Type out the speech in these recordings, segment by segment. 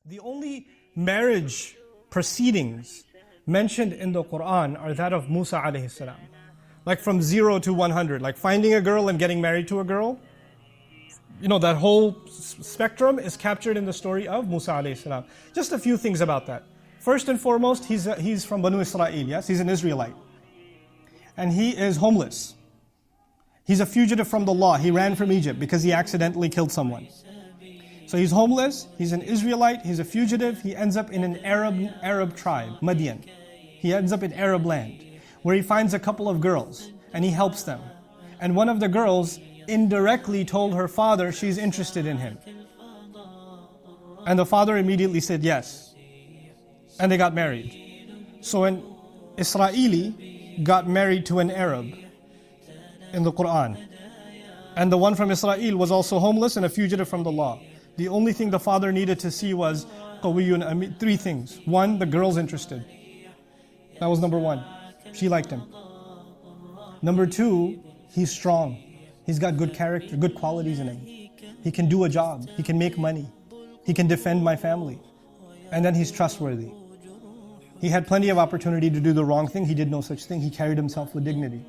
The only marriage proceedings mentioned in the Quran are that of Musa alayhi salam. Like from 0 to 100, like finding a girl and getting married to a girl. You know, that whole spectrum is captured in the story of Musa alayhi salam. Just a few things about that. First and foremost, he's from Banu Israel, yes? He's an Israelite. And he is homeless. He's a fugitive from the law. He ran from Egypt because he accidentally killed someone. So he's homeless, he's an Israelite, he's a fugitive, he ends up in an Arab tribe, Madian. He ends up in Arab land, where he finds a couple of girls, and he helps them. And one of the girls indirectly told her father she's interested in him. And the father immediately said yes. And they got married. So an Israeli got married to an Arab in the Quran. And the one from Israel was also homeless and a fugitive from the law. The only thing the father needed to see was three things. One, the girl's interested. That was number one. She liked him. Number two, he's strong. He's got good character, good qualities in him. He can do a job. He can make money. He can defend my family. And then he's trustworthy. He had plenty of opportunity to do the wrong thing. He did no such thing. He carried himself with dignity.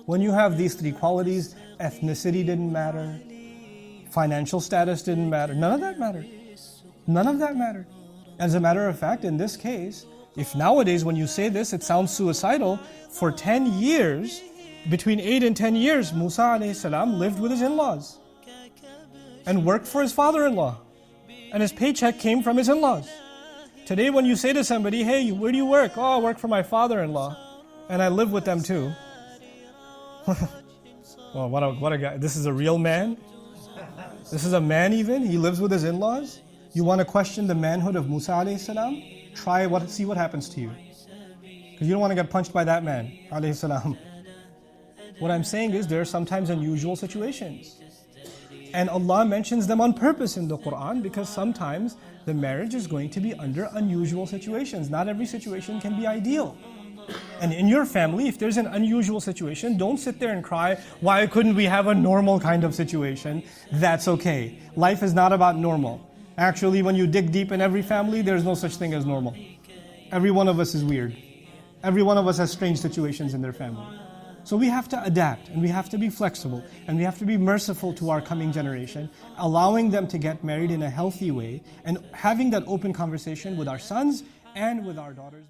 When you have these three qualities, ethnicity didn't matter. Financial status didn't matter. None of that mattered. None of that mattered. As a matter of fact, in this case, if nowadays when you say this, it sounds suicidal, for 10 years, between 8 and 10 years, Musa alayhi salam lived with his in-laws and worked for his father-in-law. And his paycheck came from his in-laws. Today when you say to somebody, hey, where do you work? Oh, I work for my father-in-law and I live with them too. Well, what a guy. This is a real man? This is a man even? He lives with his in-laws? You want to question the manhood of Musa alayhi salam? See what happens to you. Because you don't want to get punched by that man alayhi salam. What I'm saying is there are sometimes unusual situations. And Allah mentions them on purpose in the Quran because sometimes the marriage is going to be under unusual situations. Not every situation can be ideal. And in your family, if there's an unusual situation, don't sit there and cry, why couldn't we have a normal kind of situation? That's okay. Life is not about normal. Actually, when you dig deep in every family, there's no such thing as normal. Every one of us is weird. Every one of us has strange situations in their family. So we have to adapt, and we have to be flexible, and we have to be merciful to our coming generation, allowing them to get married in a healthy way, and having that open conversation with our sons and with our daughters.